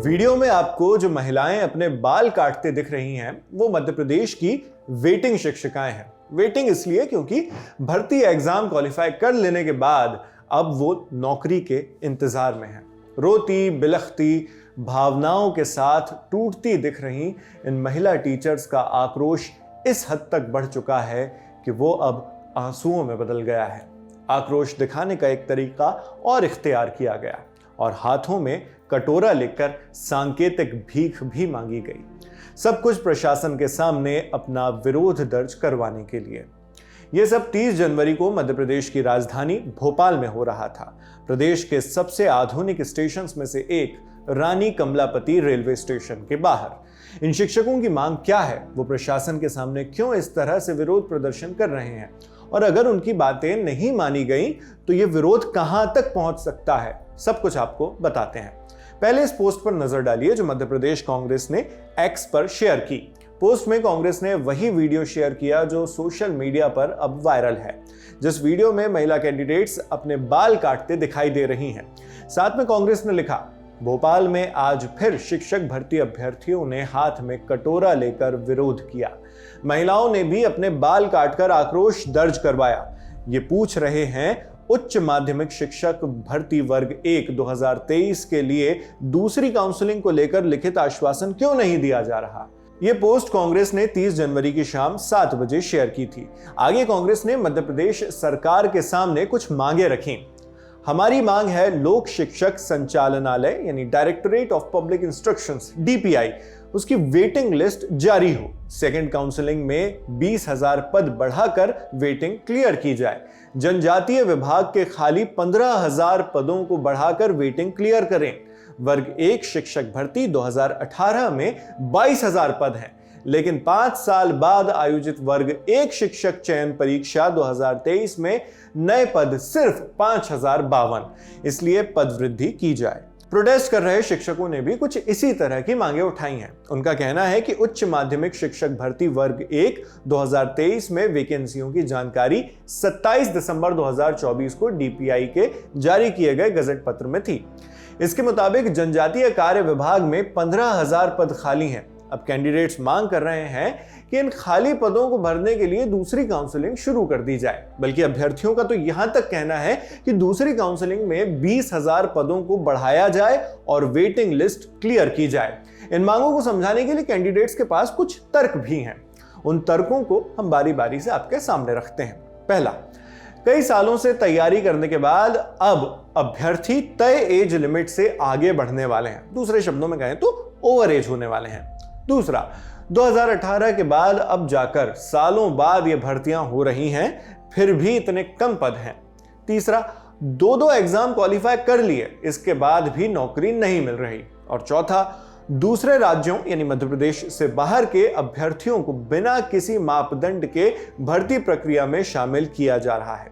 Video में आपको जो महिलाएं अपने बाल काटते दिख रही हैं वो मध्य प्रदेश की वेटिंग शिक्षिकाएं हैं। वेटिंग इसलिए क्योंकि भर्ती एग्जाम क्वालिफाई कर लेने के बाद अब वो नौकरी के इंतजार में हैं। रोती बिलखती भावनाओं के साथ टूटती दिख रही इन महिला टीचर्स का आक्रोश इस हद तक बढ़ चुका है कि वो अब आंसुओं में बदल गया है। आक्रोश दिखाने का एक तरीका और इख्तियार किया गया और हाथों में कटोरा लेकर सांकेतिक भीख भी मांगी गई। सब कुछ प्रशासन के सामने अपना विरोध दर्ज करवाने के लिए। यह सब 30 जनवरी को मध्य प्रदेश की राजधानी भोपाल में हो रहा था। प्रदेश के सबसे आधुनिक स्टेशन में से एक रानी कमलापति रेलवे स्टेशन के बाहर इन शिक्षकों की मांग क्या है, वो प्रशासन के सामने क्यों इस तरह से विरोध प्रदर्शन कर रहे हैं और अगर उनकी बातें नहीं मानी गई तो ये विरोध कहां तक पहुंच सकता है, सब कुछ आपको बताते हैं। पहले इस पोस्ट पर नजर डालिए जो मध्य प्रदेश कांग्रेस ने एक्स पर शेयर की। पोस्ट में कांग्रेस ने वही वीडियो शेयर किया जो सोशल मीडिया पर अब वायरल है, जिस वीडियो में महिला कैंडिडेट्स अपने बाल काटते दिखाई दे रही हैं। साथ में कांग्रेस ने लिखा, भोपाल में आज फिर शिक्षक भर्ती अभ्यर्थियों ने हाथ में कटोरा लेकर विरोध किया। महिलाओं ने भी अपने बाल काटकर आक्रोश दर्ज करवाया। ये पूछ रहे हैं उच्च माध्यमिक शिक्षक भर्ती वर्ग 1 2023 के लिए दूसरी काउंसलिंग को लेकर लिखित आश्वासन क्यों नहीं दिया जा रहा। यह पोस्ट कांग्रेस ने 30 जनवरी की शाम 7 बजे शेयर की थी। आगे कांग्रेस ने मध्य प्रदेश सरकार के सामने कुछ मांगे रखी। हमारी मांग है लोक शिक्षक संचालनालय यानी directorate of public instructions DPI उसकी वेटिंग लिस्ट जारी हो। सेकंड काउंसलिंग में 20,000 पद बढ़ाकर वेटिंग क्लियर की जाए। जनजातीय विभाग के खाली 15,000 पदों को बढ़ाकर वेटिंग क्लियर करें। वर्ग 1 शिक्षक भर्ती 2018 में 22,000 पद हैं, लेकिन 5 साल बाद आयोजित वर्ग 1 शिक्षक चयन परीक्षा 2023 में नए पद सिर्फ 5,052, इसलिए पद वृद्धि की जाए। प्रोटेस्ट कर रहे शिक्षकों ने भी कुछ इसी तरह की मांगे उठाई हैं। उनका कहना है कि उच्च माध्यमिक शिक्षक भर्ती वर्ग 1 2023 में वैकेंसियों की जानकारी 27 दिसंबर 2024 को DPI के जारी किए गए गजट पत्र में थी। इसके मुताबिक जनजातीय कार्य विभाग में 15,000 पद खाली हैं। अब कैंडिडेट्स मांग कर रहे हैं कि इन खाली पदों को भरने के लिए दूसरी काउंसलिंग शुरू कर दी जाए। बल्कि अभ्यर्थियों का तो यहां तक कहना है कि दूसरी काउंसलिंग में 20,000 पदों को बढ़ाया जाए और वेटिंग लिस्ट क्लियर की जाए। इन मांगों को समझाने के लिए कैंडिडेट्स के पास कुछ तर्क भी हैं। उन तर्कों को हम बारी बारी से आपके सामने रखते हैं। पहला, कई सालों से तैयारी करने के बाद अब अभ्यर्थी तय एज लिमिट से आगे बढ़ने वाले हैं। दूसरे शब्दों में कहें तो ओवर एज होने वाले हैं। दूसरा, 2018 के बाद अब जाकर सालों बाद ये भर्तियां हो रही हैं, फिर भी इतने कम पद हैं। तीसरा, 2 एग्जाम क्वालिफाई कर लिए, इसके बाद भी नौकरी नहीं मिल रही। और चौथा, दूसरे राज्यों यानी मध्य प्रदेश से बाहर के अभ्यर्थियों को बिना किसी मापदंड के भर्ती प्रक्रिया में शामिल किया जा रहा है।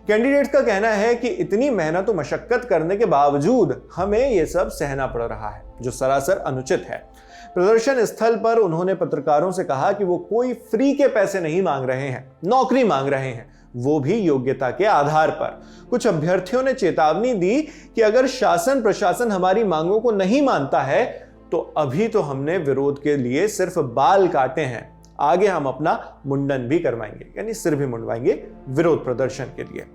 कैंडिडेट्स का कहना है कि इतनी मेहनत और मशक्कत करने के बावजूद हमें यह सब सहना पड़ रहा है, जो सरासर अनुचित है। प्रदर्शन स्थल पर उन्होंने पत्रकारों से कहा कि वो कोई फ्री के पैसे नहीं मांग रहे हैं, नौकरी मांग रहे हैं, वो भी योग्यता के आधार पर। कुछ अभ्यर्थियों ने चेतावनी दी कि अगर शासन प्रशासन हमारी मांगों को नहीं मानता है तो अभी तो हमने विरोध के लिए सिर्फ बाल काटे हैं, आगे हम अपना मुंडन भी करवाएंगे, यानी सिर भी मुंडवाएंगे विरोध प्रदर्शन के लिए।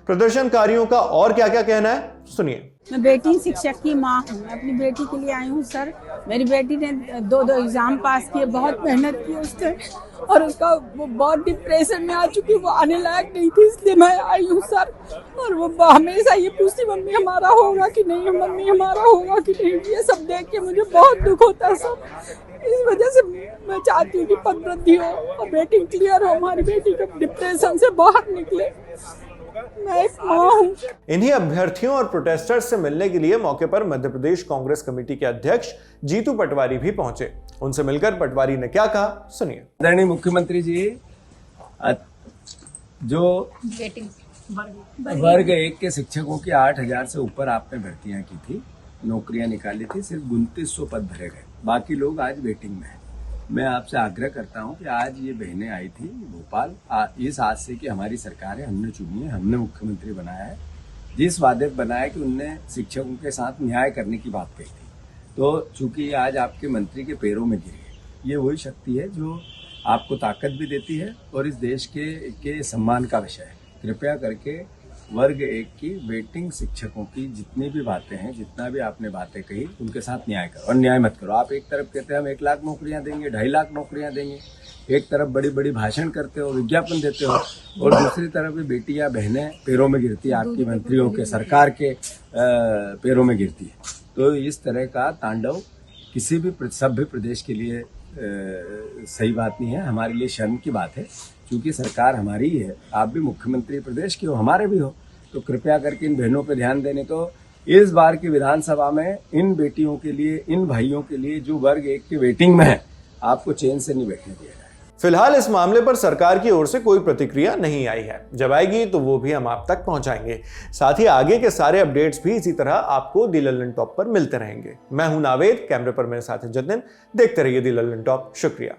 प्रदर्शनकारियों का और क्या क्या कहना है, सुनिए। मैं बेटी शिक्षक की माँ हूँ, मैं अपनी बेटी के लिए आई हूँ सर। मेरी बेटी ने 2 एग्जाम पास किए, बहुत मेहनत की उसने और उसका वो बहुत डिप्रेशन में आ चुकी, वो आने लायक नहीं थी, इसलिए मैं आई हूँ सर। और वो हमेशा ये पूछती, मम्मी हमारा होगा कि नहीं, मम्मी हमारा होगा कि नहीं। ये सब देख के मुझे बहुत दुख होता है सर। इस वजह से मैं चाहती हूँ कि पद वृद्धि हो और बेटी क्लियर हो, हमारी बेटी को डिप्रेशन से बाहर निकले। मैं एक मां हूं। इन्हीं अभ्यर्थियों और प्रोटेस्टर्स से मिलने के लिए मौके पर मध्य प्रदेश कांग्रेस कमेटी के अध्यक्ष जीतू पटवारी भी पहुंचे। उनसे मिलकर पटवारी ने क्या कहा, सुनिए। आदरणीय मुख्यमंत्री जी, जो वर्ग 1 के शिक्षकों की 8,000 से ऊपर आपने भर्तियां की थी, नौकरियां निकाली थी, सिर्फ 2900 पद भरे गए, बाकी लोग आज वेटिंग में हैं। मैं आपसे आग्रह करता हूं कि आज ये बहनें आई थी भोपाल इस आज से कि हमारी सरकार है, हमने चुनी है, हमने मुख्यमंत्री बनाया है, जिस वादे बनाया कि उनने शिक्षकों के साथ न्याय करने की बात कही थी। तो चूंकि ये आज आपके मंत्री के पैरों में गिरी है, ये वही शक्ति है जो आपको ताकत भी देती है और इस देश के सम्मान का विषय है। कृपया करके वर्ग 1 की वेटिंग शिक्षकों की जितनी भी बातें हैं, जितना भी आपने बातें कही, उनके साथ न्याय करो और न्याय मत करो। आप एक तरफ कहते हैं हम 1 लाख नौकरियां देंगे, 2.5 लाख नौकरियां देंगे, एक तरफ बड़ी बड़ी भाषण करते हो, विज्ञापन देते हो, और दूसरी तरफ भी बेटियां बहनें पैरों में गिरती है, आपकी मंत्रियों के, सरकार के पैरों में गिरती है। तो इस तरह का तांडव किसी भी सभ्य प्रदेश के लिए सही बात नहीं है, हमारे लिए शर्म की बात है। क्योंकि सरकार हमारी ही है, आप भी मुख्यमंत्री प्रदेश के हो, हमारे भी हो, तो कृपया करके इन बहनों पर ध्यान देने को। इस बार की विधानसभा में इन बेटियों के लिए, इन भाइयों के लिए जो वर्ग 1 के वेटिंग में है, आपको चैन से नहीं बैठने दिया जाए। फिलहाल इस मामले पर सरकार की ओर से कोई प्रतिक्रिया नहीं आई है। जब आएगी तो वो भी हम आप तक पहुंचाएंगे। साथ ही आगे के सारे अपडेट्स भी इसी तरह आपको दी लल्लन टॉप पर मिलते रहेंगे। मैं हूं नावेद, कैमरे पर मेरे साथ जतिन। देखते रहिए दी लल्लन टॉप। शुक्रिया।